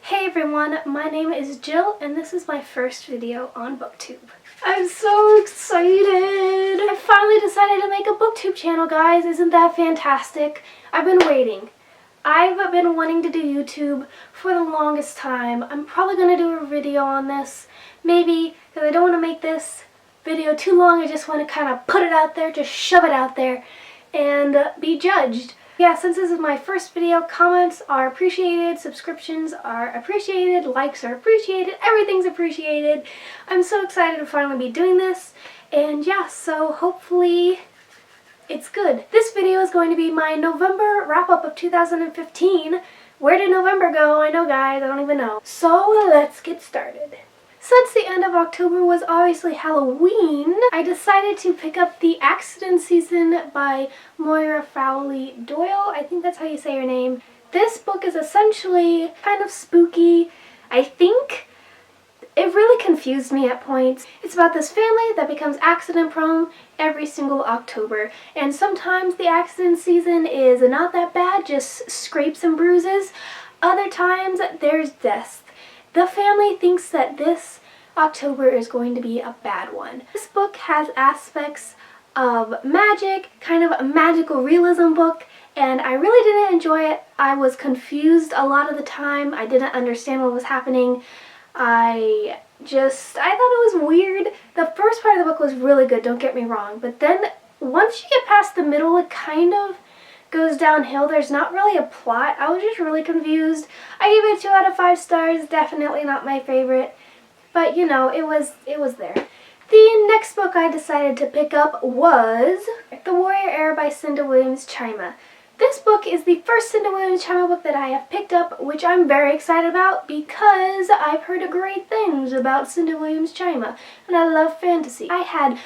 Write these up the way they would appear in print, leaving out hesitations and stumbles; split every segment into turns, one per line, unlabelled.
Hey everyone, my name is Jill and this is my first video on booktube. I'm so excited! I finally decided to make a booktube channel, guys. Isn't that fantastic? I've been waiting. I've been wanting to do YouTube for the longest time. I'm probably going to do a video on this. Maybe, because I don't want to make this video too long. I just want to kind of put it out there, just shove it out there and be judged. Yeah, since this is my first video, comments are appreciated, subscriptions are appreciated, likes are appreciated, everything's appreciated. I'm so excited to finally be doing this, and yeah, so hopefully it's good. This video is going to be my November wrap-up of 2015. Where did November go? I know, guys, I don't even know. So let's get started. Since the end of October was obviously Halloween, I decided to pick up The Accident Season by Moira Fowley Doyle. I think that's how you say her name. This book is essentially kind of spooky. I think it really confused me at points. It's about this family that becomes accident prone every single October. And sometimes the accident season is not that bad, just scrapes and bruises. Other times there's deaths. The family thinks that this October is going to be a bad one. This book has aspects of magic, kind of a magical realism book, and I really didn't enjoy it. I was confused a lot of the time. I didn't understand what was happening. I thought it was weird. The first part of the book was really good, don't get me wrong, but then once you get past the middle, it kind of goes downhill. There's not really a plot. I was just really confused. I gave it 2 out of 5 stars. Definitely not my favorite, but you know, it was there. The next book I decided to pick up was The Warrior Heir by Cinder Chima. This book is the first Cinder Chima book that I have picked up, which I'm very excited about because I've heard great things about Cinder Chima, and I love fantasy. I had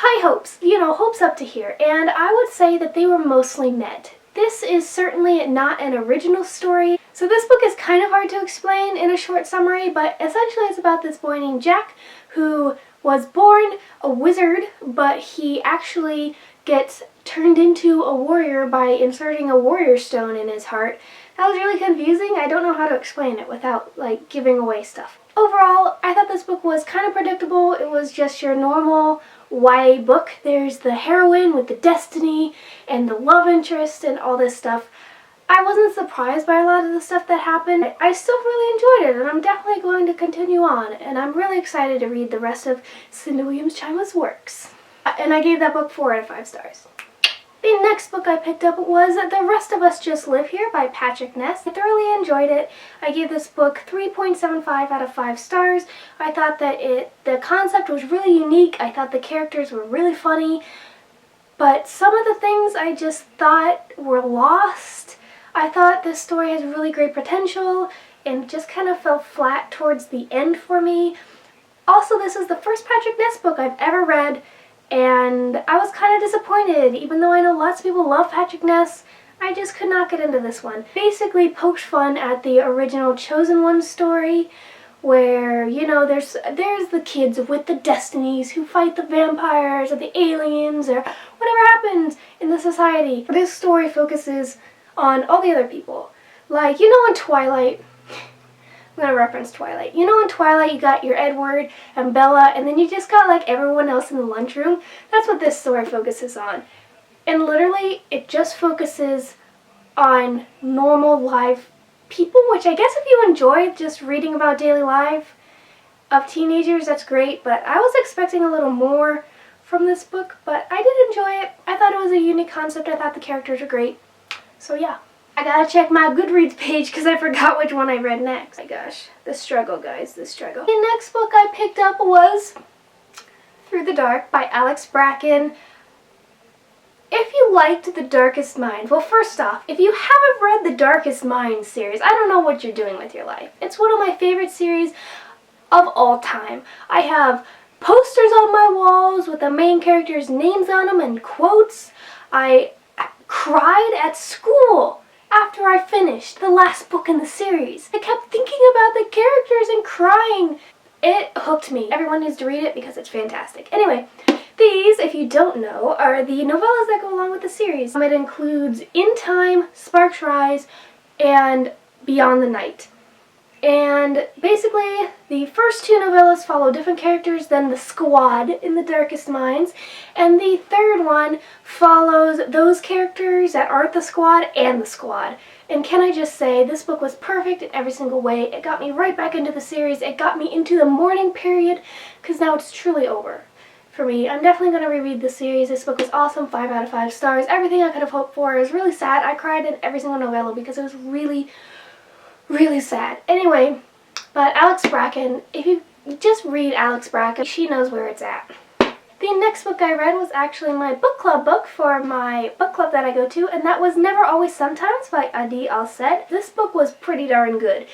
high hopes, hopes up to here, and I would say that they were mostly met. This is certainly not an original story, so this book is kind of hard to explain in a short summary, but essentially it's about this boy named Jack who was born a wizard, but he actually gets turned into a warrior by inserting a warrior stone in his heart. That was really confusing. I don't know how to explain it without, giving away stuff. Overall, I thought this book was kind of predictable. It was just your normal YA book. There's the heroine with the destiny and the love interest and all this stuff. I wasn't surprised by a lot of the stuff that happened. I still really enjoyed it, and I'm definitely going to continue on, and I'm really excited to read the rest of Cinder Chima's works. And I gave that book 4 out of 5 stars. The next book I picked up was The Rest of Us Just Live Here by Patrick Ness. I thoroughly enjoyed it. I gave this book 3.75 out of 5 stars. I thought that the concept was really unique. I thought the characters were really funny. But some of the things I just thought were lost. I thought this story has really great potential and just kind of fell flat towards the end for me. Also, this is the first Patrick Ness book I've ever read, and I was kind of disappointed. Even though I know lots of people love Patrick Ness, I just could not get into this one. Basically poked fun at the original Chosen One story, where, there's the kids with the destinies who fight the vampires or the aliens or whatever happens in the society. This story focuses on all the other people. In Twilight, I'm going to reference Twilight. In Twilight you got your Edward and Bella, and then you just got everyone else in the lunchroom. That's what this story focuses on. And literally, it just focuses on normal life people, which I guess if you enjoy just reading about daily life of teenagers, that's great, but I was expecting a little more from this book, but I did enjoy it. I thought it was a unique concept. I thought the characters were great. So yeah. I gotta check my Goodreads page because I forgot which one I read next. Oh my gosh, the struggle, guys, the struggle. The next book I picked up was Through the Dark by Alex Bracken. If you liked The Darkest Mind, well, first off, if you haven't read the Darkest Mind series, I don't know what you're doing with your life. It's one of my favorite series of all time. I have posters on my walls with the main characters' names on them and quotes. I cried at school after I finished the last book in the series. I kept thinking about the characters and crying. It hooked me. Everyone needs to read it because it's fantastic. Anyway, these, if you don't know, are the novellas that go along with the series. It includes In Time, Sparks Rise, and Beyond the Night. And basically, the first two novellas follow different characters than the squad in The Darkest Minds, and the third one follows those characters that aren't the squad and the squad. And can I just say, this book was perfect in every single way. It got me right back into the series. It got me into the mourning period, because now it's truly over for me. I'm definitely going to reread the series. This book was awesome, 5 out of 5 stars. Everything I could have hoped for. It was really sad. I cried in every single novella because it was really sad. Anyway, but Alex Bracken, if you just read Alex Bracken, she knows where it's at. The next book I read was actually my book club book for my book club that I go to, and that was Never Always Sometimes by Adi Al-Said. This book was pretty darn good.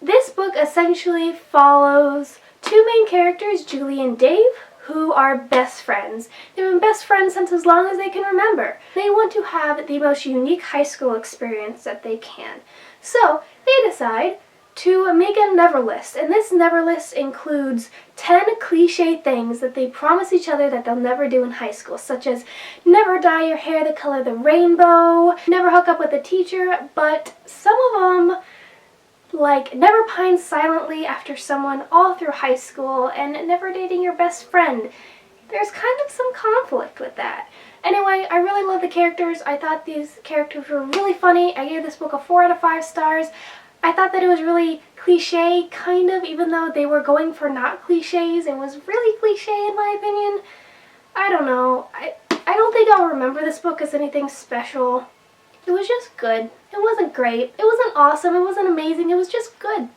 This book essentially follows two main characters, Julie and Dave, who are best friends. They've been best friends since as long as they can remember. They want to have the most unique high school experience that they can. So they decide to make a never list, and this never list includes 10 cliche things that they promise each other that they'll never do in high school, such as never dye your hair the color of the rainbow, never hook up with a teacher, but some of them, like never pine silently after someone all through high school, and never dating your best friend. There's kind of some conflict with that. Anyway, I really love the characters. I thought these characters were really funny. I gave this book a 4 out of 5 stars. I thought that it was really cliche, kind of, even though they were going for not cliches. It was really cliche in my opinion. I don't know. I don't think I'll remember this book as anything special. It was just good. It wasn't great. It wasn't awesome. It wasn't amazing. It was just good.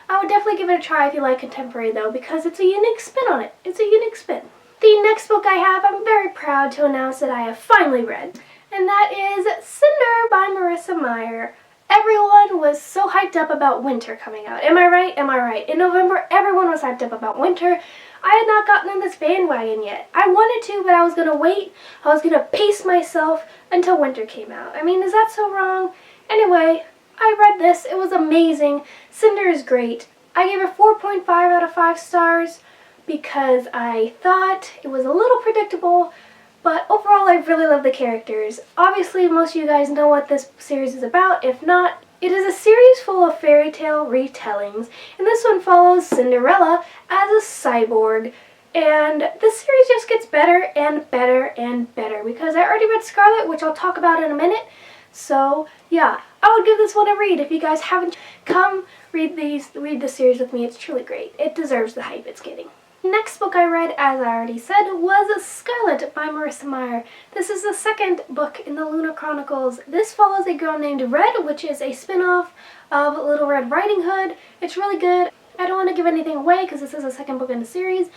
I would definitely give it a try if you like contemporary though, because it's a unique spin on it. It's a unique spin. The next book I have, I'm very proud to announce that I have finally read, and that is Cinder by Marissa Meyer. Everyone was so hyped up about winter coming out. Am I right? Am I right? In November, everyone was hyped up about winter. I had not gotten on this bandwagon yet. I wanted to, but I was going to wait. I was going to pace myself until winter came out. I mean, is that so wrong? Anyway, I read this. It was amazing. Cinder is great. I gave it 4.5 out of 5 stars. Because I thought it was a little predictable, but overall I really love the characters. Obviously most of you guys know what this series is about. If not, it is a series full of fairy tale retellings, and this one follows Cinderella as a cyborg. And this series just gets better and better and better, because I already read Scarlet, which I'll talk about in a minute. So yeah, I would give this one a read. If you guys haven't, come read the series with me. It's truly great. It deserves the hype it's getting. Next book I read, as I already said, was Scarlet by Marissa Meyer. This is the second book in the Lunar Chronicles. This follows a girl named Red, which is a spin-off of Little Red Riding Hood. It's really good. I don't want to give anything away because this is the second book in the series,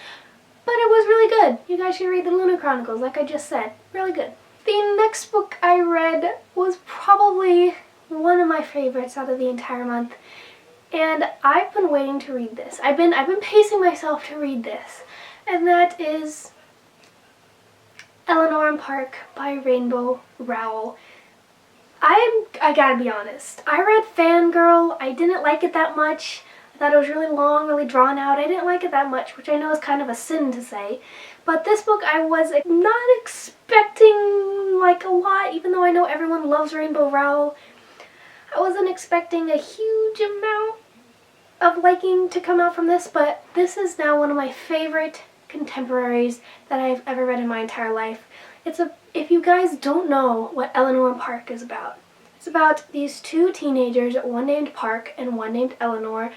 but it was really good. You guys should read the Lunar Chronicles, like I just said. Really good. The next book I read was probably one of my favorites out of the entire month. And I've been waiting to read this. I've been pacing myself to read this. And that is Eleanor Park by Rainbow Rowell. I gotta be honest. I read Fangirl. I didn't like it that much. I thought it was really long, really drawn out. I didn't like it that much, which I know is kind of a sin to say. But this book I was not expecting like a lot, even though I know everyone loves Rainbow Rowell. I wasn't expecting a huge amount of liking to come out from this, but this is now one of my favorite contemporaries that I've ever read in my entire life. If you guys don't know what Eleanor Park is about, it's about these two teenagers, one named Park and one named Eleanor,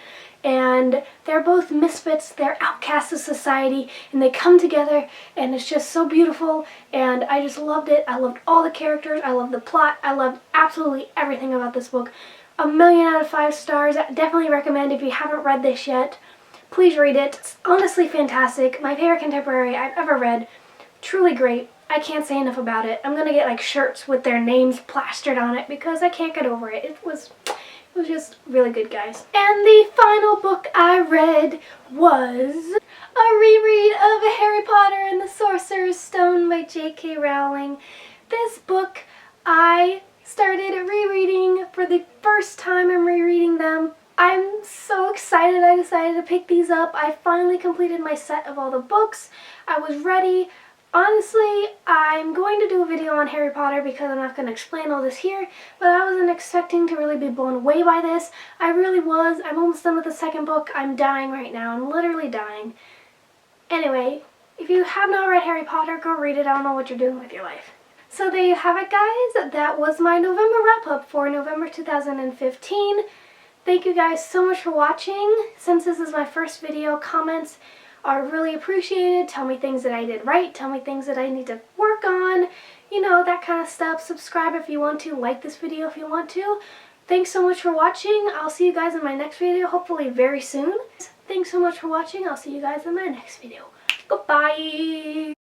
and they're both misfits, they're outcasts of society, and they come together, and it's just so beautiful, and I just loved it. I loved all the characters, I loved the plot, I loved absolutely everything about this book. 1,000,000 out of 5 stars. I definitely recommend if you haven't read this yet. Please read it. It's honestly fantastic. My favorite contemporary I've ever read. Truly great. I can't say enough about it. I'm gonna get like shirts with their names plastered on it because I can't get over it. It was just really good, guys. And the final book I read was a reread of Harry Potter and the Sorcerer's Stone by J.K. Rowling. This book I started rereading for the first time. I'm rereading them. I'm so excited I decided to pick these up. I finally completed my set of all the books. I was ready. Honestly, I'm going to do a video on Harry Potter because I'm not going to explain all this here, but I wasn't expecting to really be blown away by this. I really was. I'm almost done with the second book. I'm dying right now. I'm literally dying. Anyway, if you have not read Harry Potter, go read it. I don't know what you're doing with your life. So there you have it, guys. That was my November wrap-up for November 2015. Thank you guys so much for watching. Since this is my first video, comments are really appreciated. Tell me things that I did right. Tell me things that I need to work on. You know, that kind of stuff. Subscribe if you want to. Like this video if you want to. Thanks so much for watching. I'll see you guys in my next video, hopefully very soon. Thanks so much for watching. I'll see you guys in my next video. Goodbye!